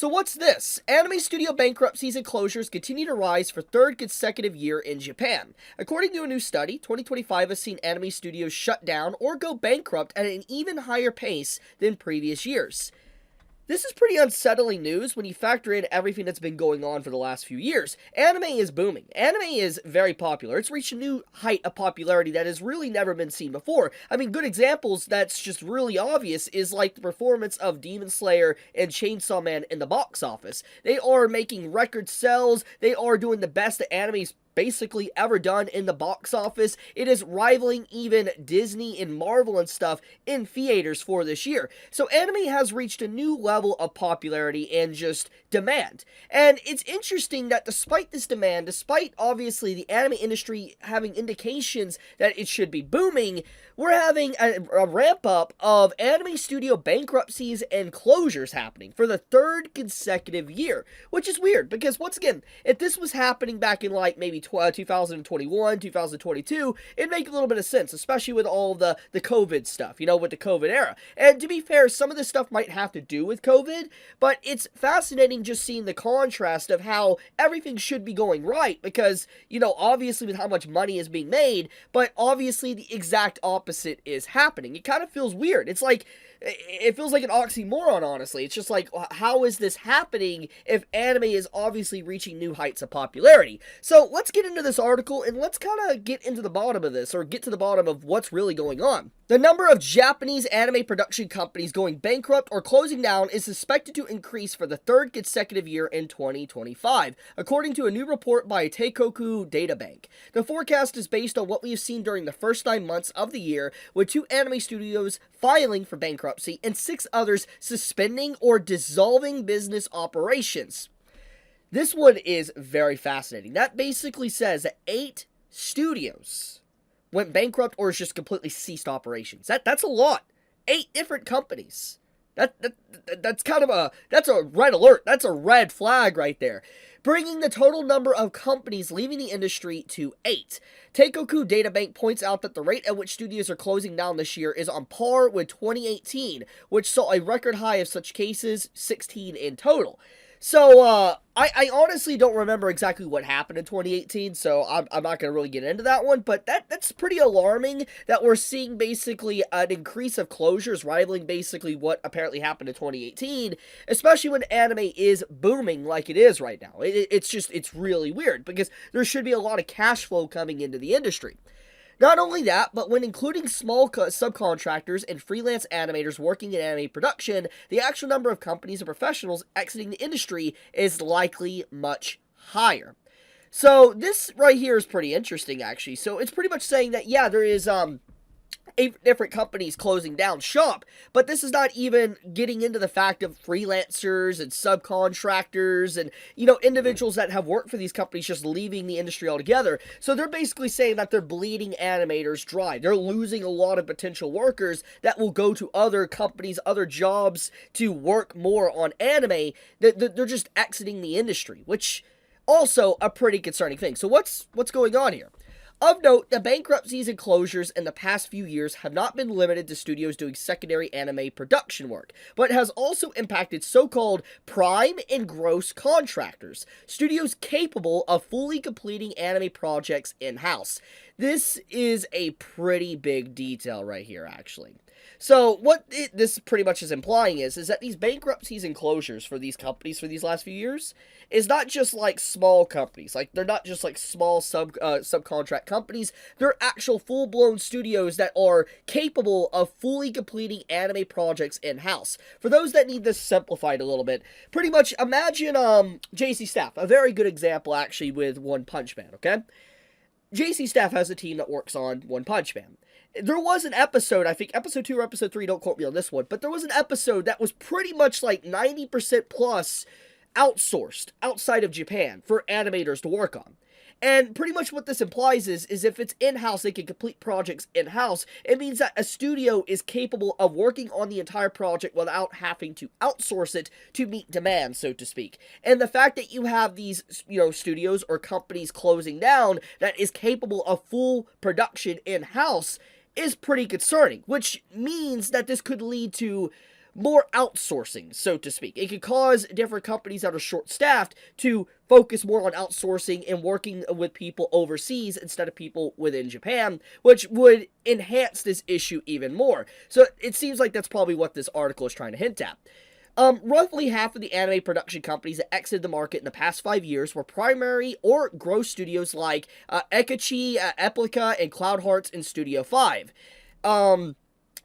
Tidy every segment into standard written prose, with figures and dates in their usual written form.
So what's this? Anime studio bankruptcies and closures continue to rise for third consecutive year in Japan. According to a new study, 2025 has seen anime studios shut down or go bankrupt at an even higher pace than previous years. This is pretty unsettling news when you factor in everything that's been going on for the last few years. Anime is booming. Anime is very popular. It's reached a new height of popularity that has really never been seen before. I mean, good examples that's just really obvious is like the performance of Demon Slayer and Chainsaw Man in the box office. They are making record sales. They are doing the best that anime's basically ever done in the box office. It is rivaling even Disney and Marvel and stuff in theaters for this year. So anime has reached a new level of popularity and just demand. And it's interesting that despite this demand, despite obviously the anime industry having indications that it should be booming, we're having a ramp up of anime studio bankruptcies and closures happening for the third consecutive year, which is weird because once again, if this was happening back in like maybe 2021, 2022, it'd make a little bit of sense, especially with all the COVID stuff, with the COVID era. And to be fair, some of this stuff might have to do with COVID, but it's fascinating just seeing the contrast of how everything should be going right because, obviously with how much money is being made, but obviously the exact opposite is happening. It kind of feels weird. It feels like an oxymoron, honestly. It's just like, how is this happening if anime is obviously reaching new heights of popularity? So let's get into this article and let's kind of get into the bottom of this, or get to the bottom of what's really going on. The number of Japanese anime production companies going bankrupt or closing down is suspected to increase for the third consecutive year in 2025, according to a new report by Teikoku Databank. The forecast is based on what we have seen during the first 9 months of the year, with 2 anime studios filing for bankruptcy and 6 others suspending or dissolving business operations. This one is very fascinating. That basically says that 8 studios went bankrupt or just completely ceased operations. That's a lot. 8 different companies. That's kind of that's a red alert. That's a red flag right there, bringing the total number of companies leaving the industry to 8. Teikoku Databank points out that the rate at which studios are closing down this year is on par with 2018, which saw a record high of such cases, 16 in total. So, I honestly don't remember exactly what happened in 2018, so I'm not going to really get into that one, but that's pretty alarming that we're seeing basically an increase of closures rivaling basically what apparently happened in 2018, especially when anime is booming like it is right now. It's really weird, because there should be a lot of cash flow coming into the industry. Not only that, but when including small subcontractors and freelance animators working in anime production, the actual number of companies and professionals exiting the industry is likely much higher. So this right here is pretty interesting, actually. So it's pretty much saying that, yeah, there is 8 different companies closing down shop, but this is not even getting into the fact of freelancers and subcontractors and, individuals that have worked for these companies just leaving the industry altogether. So they're basically saying that they're bleeding animators dry. They're losing a lot of potential workers that will go to other companies, other jobs to work more on anime. They're just exiting the industry, which also a pretty concerning thing. So what's going on here? Of note, the bankruptcies and closures in the past few years have not been limited to studios doing secondary anime production work, but has also impacted so-called prime and gross contractors, studios capable of fully completing anime projects in-house. This is a pretty big detail right here, actually. So what this pretty much is implying is that these bankruptcies and closures for these companies for these last few years is not just like small companies. Like, they're not just like small subcontract companies. They're actual full-blown studios that are capable of fully completing anime projects in-house. For those that need this simplified a little bit, pretty much imagine JC Staff, a very good example actually with One Punch Man, okay? JC Staff has a team that works on One Punch Man. There was an episode, I think episode 2 or episode 3, don't quote me on this one, but there was an episode that was pretty much like 90% plus outsourced outside of Japan for animators to work on. And pretty much what this implies is if it's in-house, they can complete projects in-house. It means that a studio is capable of working on the entire project without having to outsource it to meet demand, so to speak. And the fact that you have these, studios or companies closing down that is capable of full production in-house is pretty concerning, which means that this could lead to more outsourcing, so to speak. It could cause different companies that are short-staffed to focus more on outsourcing and working with people overseas instead of people within Japan, which would enhance this issue even more. So it seems like that's probably what this article is trying to hint at. Roughly half of the anime production companies that exited the market in the past 5 years were primary or growth studios like Ekachi, Eplica, and Cloud Hearts and Studio 5.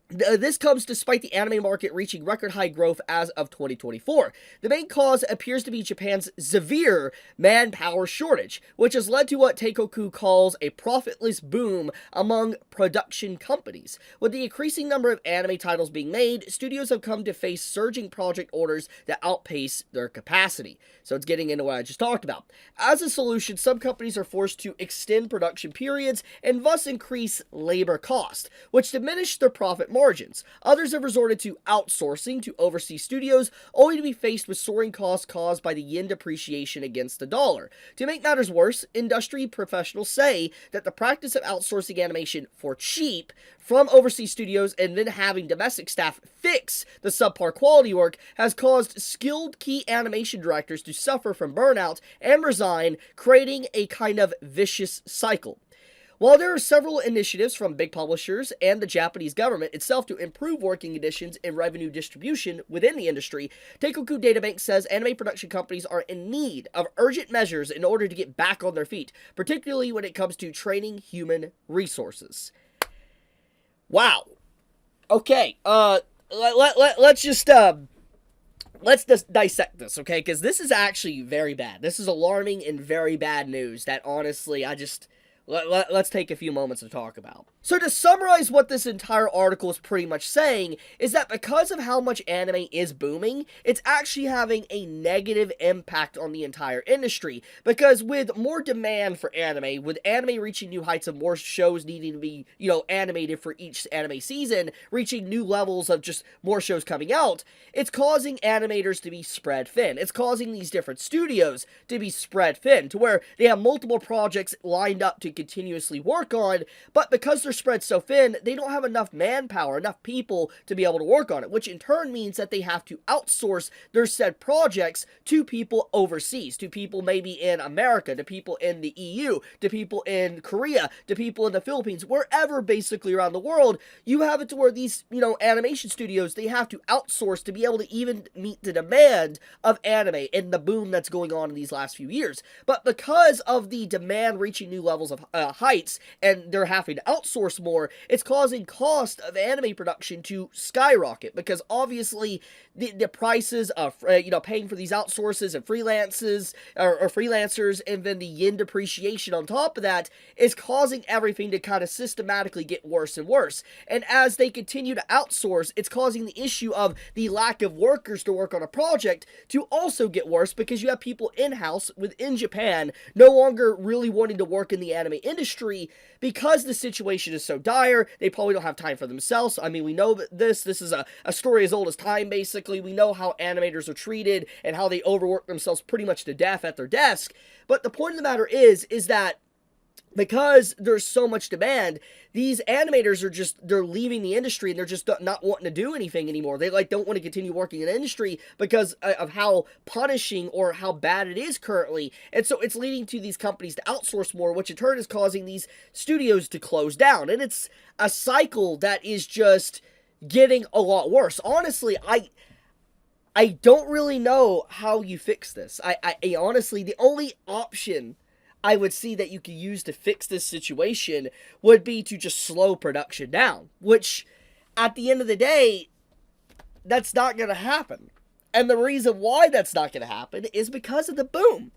This comes despite the anime market reaching record high growth as of 2024. The main cause appears to be Japan's severe manpower shortage, which has led to what Teikoku calls a profitless boom among production companies. With the increasing number of anime titles being made, studios have come to face surging project orders that outpace their capacity. So it's getting into what I just talked about. As a solution, some companies are forced to extend production periods and thus increase labor cost, which diminish their profit margins. Others have resorted to outsourcing to overseas studios, only to be faced with soaring costs caused by the yen depreciation against the dollar. To make matters worse, industry professionals say that the practice of outsourcing animation for cheap from overseas studios and then having domestic staff fix the subpar quality work has caused skilled key animation directors to suffer from burnout and resign, creating a kind of vicious cycle. While there are several initiatives from big publishers and the Japanese government itself to improve working conditions and revenue distribution within the industry, Teikoku Databank says anime production companies are in need of urgent measures in order to get back on their feet, particularly when it comes to training human resources. Wow. Okay, let's just dissect this, okay? Because this is actually very bad. This is alarming and very bad news that honestly, let's take a few moments to talk about. So to summarize what this entire article is pretty much saying is that because of how much anime is booming, it's actually having a negative impact on the entire industry. Because with more demand for anime, with anime reaching new heights of more shows needing to be, animated for each anime season, reaching new levels of just more shows coming out, it's causing animators to be spread thin. It's causing these different studios to be spread thin, to where they have multiple projects lined up to continuously work on, but because they're spread so thin, they don't have enough manpower, enough people to be able to work on it, which in turn means that they have to outsource their said projects to people overseas, to people maybe in America, to people in the EU, to people in Korea, to people in the Philippines, wherever basically around the world. You have it to where these, animation studios, they have to outsource to be able to even meet the demand of anime and the boom that's going on in these last few years. But because of the demand reaching new levels of heights, and they're having to outsource more, it's causing cost of anime production to skyrocket, because obviously the prices of paying for these outsources and freelancers, and then the yen depreciation on top of that is causing everything to kind of systematically get worse and worse. And as they continue to outsource, it's causing the issue of the lack of workers to work on a project to also get worse, because you have people in-house within Japan no longer really wanting to work in the anime industry because the situation is so dire. They probably don't have time for themselves. I mean, we know that this is a story as old as time, basically. We know how animators are treated and how they overwork themselves pretty much to death at their desk. But the point of the matter is that because there's so much demand, these animators they're leaving the industry, and they're just not wanting to do anything anymore. They don't want to continue working in the industry because of how punishing or how bad it is currently. And so it's leading to these companies to outsource more, which in turn is causing these studios to close down. And it's a cycle that is just getting a lot worse. Honestly, I don't really know how you fix this. I honestly, the only option I would see that you could use to fix this situation would be to just slow production down, which at the end of the day, that's not going to happen. And the reason why that's not going to happen is because of the boom.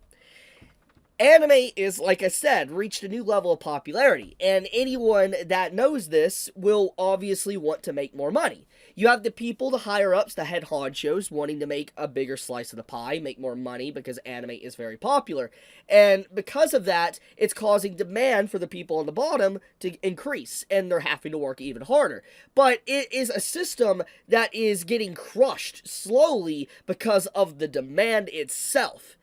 Anime is, like I said, reached a new level of popularity, and anyone that knows this will obviously want to make more money. You have the people, the higher-ups, the head honchos, wanting to make a bigger slice of the pie, make more money, because anime is very popular. And because of that, it's causing demand for the people on the bottom to increase, and they're having to work even harder. But it is a system that is getting crushed slowly because of the demand itself.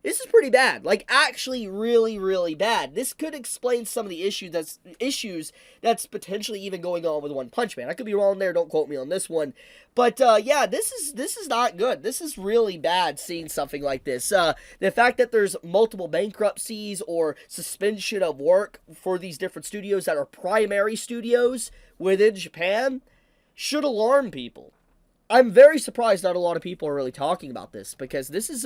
this is pretty bad. Like, actually really, really bad. This could explain some of the issues that's potentially even going on with One Punch Man. I could be wrong there, don't quote me on this one. But, yeah, this is not good. This is really bad seeing something like this. The fact that there's multiple bankruptcies or suspension of work for these different studios that are primary studios within Japan should alarm people. I'm very surprised not a lot of people are really talking about this, because this is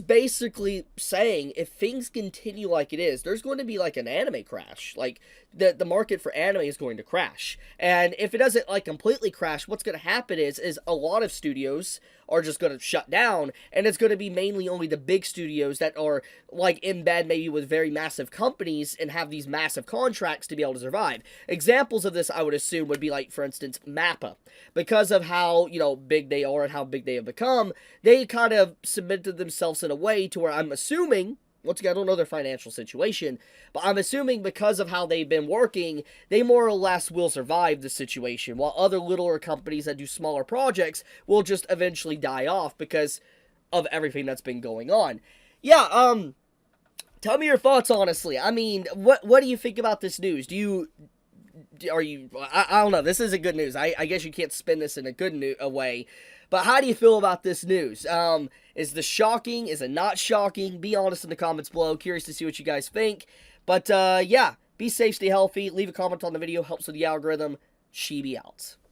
basically saying if things continue like it is, there's going to be like an anime crash. Like, the market for anime is going to crash. And if it doesn't like completely crash, what's going to happen is a lot of studios are just going to shut down, and it's going to be mainly only the big studios that are like in bed maybe with very massive companies and have these massive contracts to be able to survive. Examples of this, I would assume, would be like, for instance, MAPPA. Because of how, you know, big they are and how big they have become, they kind of cemented themselves in a way to where I'm assuming, once again, I don't know their financial situation, but I'm assuming because of how they've been working, they more or less will survive the situation, while other littler companies that do smaller projects will just eventually die off because of everything that's been going on. Yeah, tell me your thoughts, honestly. I mean, what do you think about this news? I don't know, this isn't good news. I guess you can't spin this in a good way. But how do you feel about this news? Is this shocking? Is it not shocking? Be honest in the comments below. Curious to see what you guys think. But, yeah, be safe, stay healthy. Leave a comment on the video. Helps with the algorithm. Chibi out.